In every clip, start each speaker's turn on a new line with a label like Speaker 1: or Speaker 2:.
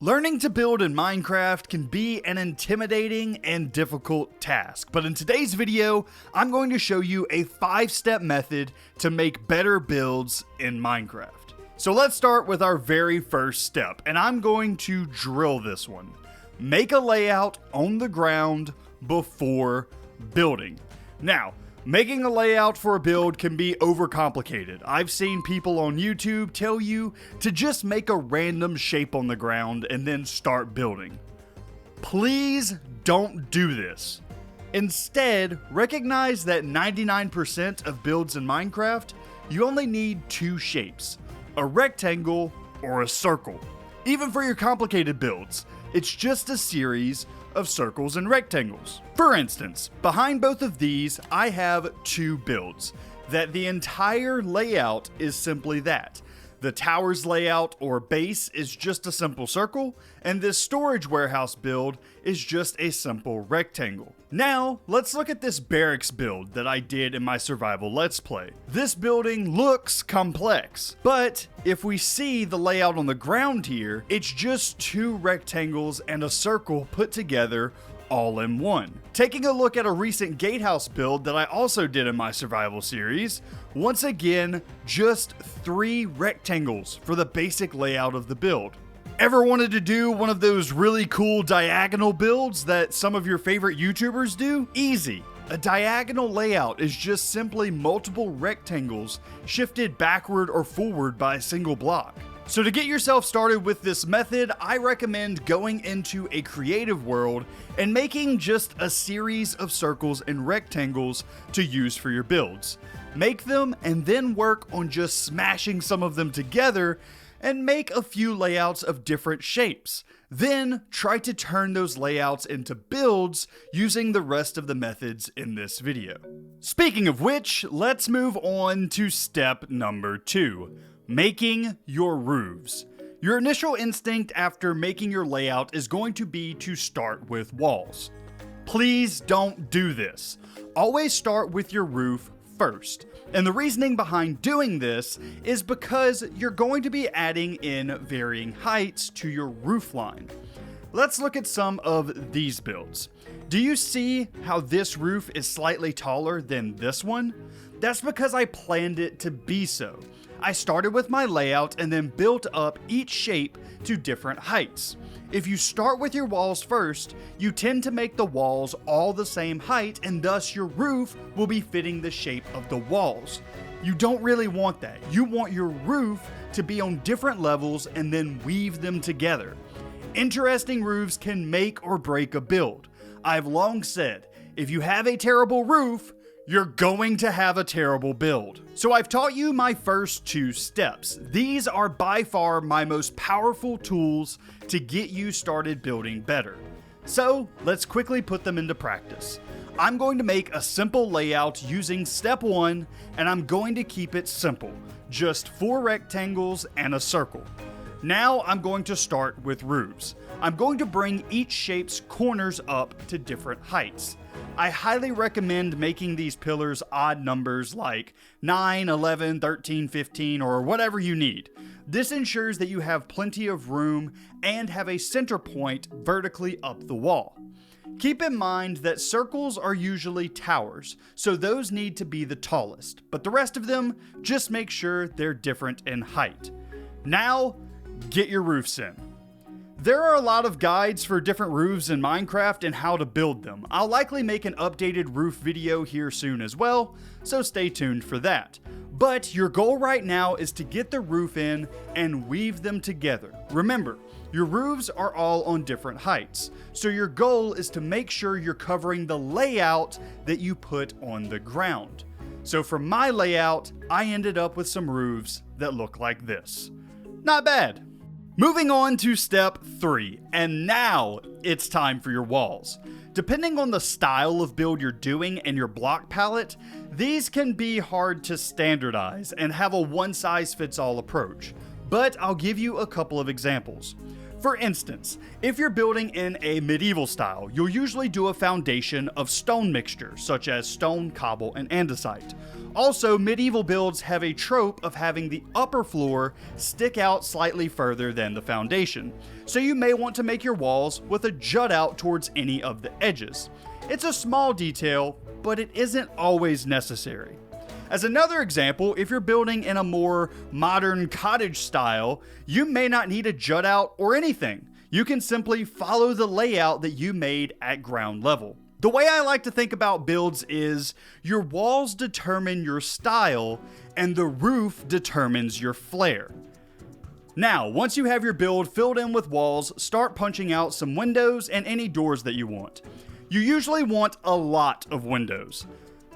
Speaker 1: Learning to build in Minecraft can be an intimidating and difficult task, but in today's video, I'm going to show you a 5-step method to make better builds in Minecraft. So let's start with our very first step, and I'm going to drill this one. Make a layout on the ground before building. Now, making a layout for a build can be overcomplicated. I've seen people on YouTube tell you to just make a random shape on the ground and then start building. Please don't do this. Instead, recognize that 99% of builds in Minecraft, you only need 2 shapes, a rectangle or a circle. Even for your complicated builds, it's just a series of circles and rectangles. For instance, behind both of these, I have 2 builds that the entire layout is simply that. The tower's layout or base is just a simple circle, and this storage warehouse build is just a simple rectangle. Now, let's look at this barracks build that I did in my survival let's play. This building looks complex, but if we see the layout on the ground here, it's just 2 rectangles and a circle put together all in one. Taking a look at a recent gatehouse build that I also did in my survival series, once again, just 3 rectangles for the basic layout of the build. Ever wanted to do one of those really cool diagonal builds that some of your favorite YouTubers do? Easy. A diagonal layout is just simply multiple rectangles shifted backward or forward by a single block. So to get yourself started with this method, I recommend going into a creative world and making just a series of circles and rectangles to use for your builds. Make them and then work on just smashing some of them together and make a few layouts of different shapes. Then try to turn those layouts into builds using the rest of the methods in this video. Speaking of which, let's move on to step number 2. Making your roofs. Your initial instinct after making your layout is going to be to start with walls. Please don't do this. Always start with your roof first. And the reasoning behind doing this is because you're going to be adding in varying heights to your roof line. Let's look at some of these builds. Do you see how this roof is slightly taller than this one? That's because I planned it to be so. I started with my layout and then built up each shape to different heights. If you start with your walls first, you tend to make the walls all the same height, and thus your roof will be fitting the shape of the walls. You don't really want that. You want your roof to be on different levels and then weave them together. Interesting roofs can make or break a build. I've long said, if you have a terrible roof, you're going to have a terrible build. So I've taught you my first 2 steps. These are by far my most powerful tools to get you started building better. So let's quickly put them into practice. I'm going to make a simple layout using step 1, and I'm going to keep it simple. Just 4 rectangles and a circle. Now I'm going to start with roofs. I'm going to bring each shape's corners up to different heights. I highly recommend making these pillars odd numbers like 9, 11, 13, 15, or whatever you need. This ensures that you have plenty of room and have a center point vertically up the wall. Keep in mind that circles are usually towers, so those need to be the tallest, but the rest of them, just make sure they're different in height. Now, get your roofs in. There are a lot of guides for different roofs in Minecraft and how to build them. I'll likely make an updated roof video here soon as well, so stay tuned for that. But your goal right now is to get the roof in and weave them together. Remember, your roofs are all on different heights, so your goal is to make sure you're covering the layout that you put on the ground. So for my layout, I ended up with some roofs that look like this. Not bad. Moving on to step 3, and now it's time for your walls. Depending on the style of build you're doing and your block palette, these can be hard to standardize and have a one-size-fits-all approach, but I'll give you a couple of examples. For instance, if you're building in a medieval style, you'll usually do a foundation of stone mixture, such as stone, cobble, and andesite. Also, medieval builds have a trope of having the upper floor stick out slightly further than the foundation, so you may want to make your walls with a jut out towards any of the edges. It's a small detail, but it isn't always necessary. As another example, if you're building in a more modern cottage style, you may not need a jut out or anything. You can simply follow the layout that you made at ground level. The way I like to think about builds is your walls determine your style and the roof determines your flair. Now, once you have your build filled in with walls, start punching out some windows and any doors that you want. You usually want a lot of windows.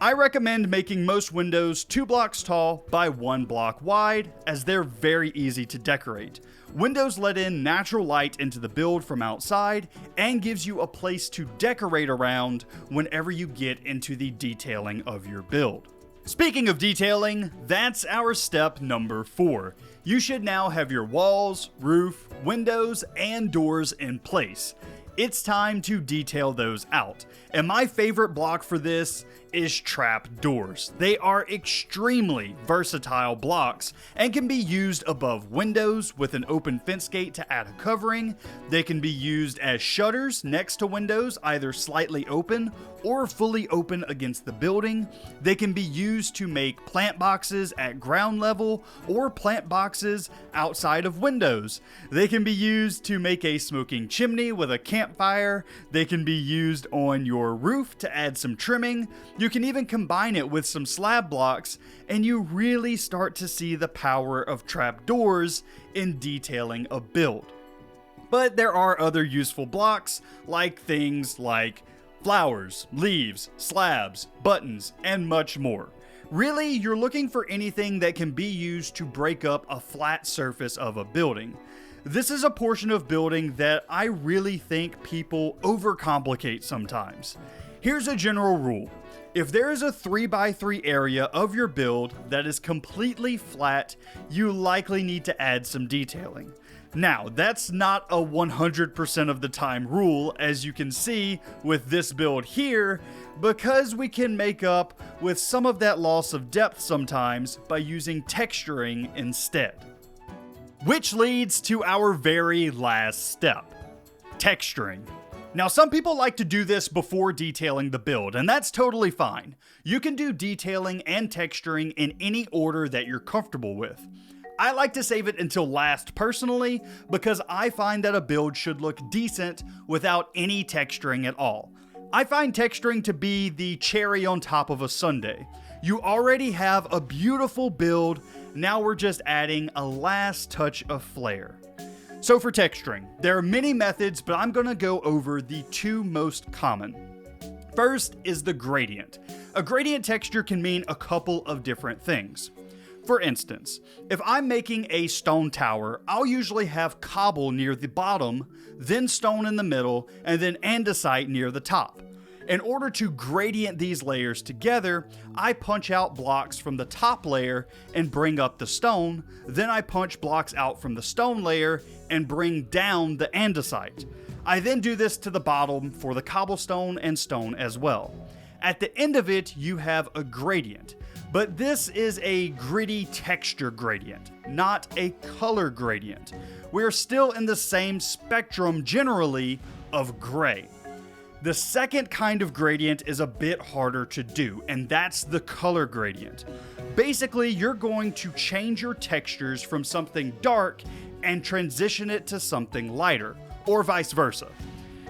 Speaker 1: I recommend making most windows 2 blocks tall by 1 block wide, as they're very easy to decorate. Windows let in natural light into the build from outside and gives you a place to decorate around whenever you get into the detailing of your build. Speaking of detailing, that's our step number 4. You should now have your walls, roof, windows, and doors in place. It's time to detail those out. And my favorite block for this is trap doors. They are extremely versatile blocks and can be used above windows with an open fence gate to add a covering. They can be used as shutters next to windows, either slightly open or fully open against the building. They can be used to make plant boxes at ground level or plant boxes outside of windows. They can be used to make a smoking chimney with a campfire. They can be used on your roof to add some trimming. You can even combine it with some slab blocks, and you really start to see the power of trapdoors in detailing a build. But there are other useful blocks, like things like flowers, leaves, slabs, buttons, and much more. Really, you're looking for anything that can be used to break up a flat surface of a building. This is a portion of building that I really think people overcomplicate sometimes. Here's a general rule. If there is a 3x3 area of your build that is completely flat, you likely need to add some detailing. Now, that's not a 100% of the time rule, as you can see with this build here, because we can make up with some of that loss of depth sometimes by using texturing instead. Which leads to our very last step, texturing. Now, some people like to do this before detailing the build, and that's totally fine. You can do detailing and texturing in any order that you're comfortable with. I like to save it until last personally, because I find that a build should look decent without any texturing at all. I find texturing to be the cherry on top of a sundae. You already have a beautiful build, now we're just adding a last touch of flair. So for texturing, there are many methods, but I'm going to go over the 2 most common. First is the gradient. A gradient texture can mean a couple of different things. For instance, if I'm making a stone tower, I'll usually have cobble near the bottom, then stone in the middle, and then andesite near the top. In order to gradient these layers together, I punch out blocks from the top layer and bring up the stone, then I punch blocks out from the stone layer and bring down the andesite. I then do this to the bottom for the cobblestone and stone as well. At the end of it, you have a gradient, but this is a gritty texture gradient, not a color gradient. We're still in the same spectrum generally of gray. The second kind of gradient is a bit harder to do, and that's the color gradient. Basically, you're going to change your textures from something dark and transition it to something lighter, or vice versa.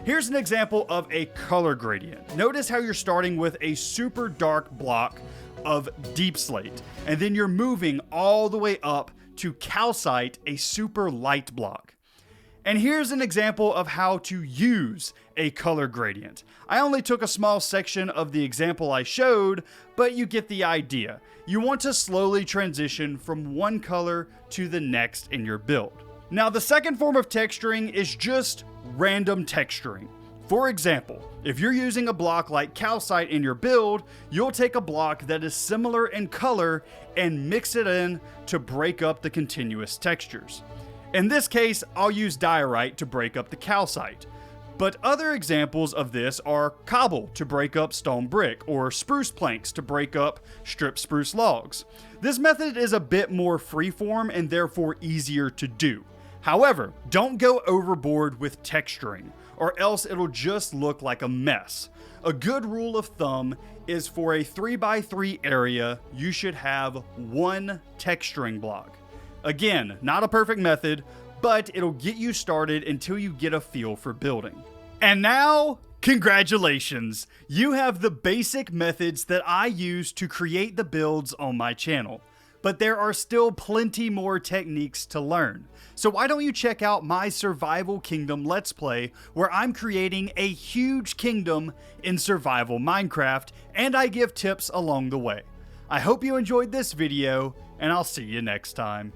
Speaker 1: Here's an example of a color gradient. Notice how you're starting with a super dark block of deep slate, and then you're moving all the way up to calcite, a super light block. And here's an example of how to use a color gradient. I only took a small section of the example I showed, but you get the idea. You want to slowly transition from one color to the next in your build. Now, the second form of texturing is just random texturing. For example, if you're using a block like calcite in your build, you'll take a block that is similar in color and mix it in to break up the continuous textures. In this case, I'll use diorite to break up the calcite. But other examples of this are cobble to break up stone brick, or spruce planks to break up stripped spruce logs. This method is a bit more freeform and therefore easier to do. However, don't go overboard with texturing, or else it'll just look like a mess. A good rule of thumb is for a 3x3 area, you should have one texturing block. Again, not a perfect method, but it'll get you started until you get a feel for building. And now, congratulations! You have the basic methods that I use to create the builds on my channel. But there are still plenty more techniques to learn. So why don't you check out my Survival Kingdom Let's Play, where I'm creating a huge kingdom in survival Minecraft, and I give tips along the way. I hope you enjoyed this video, and I'll see you next time.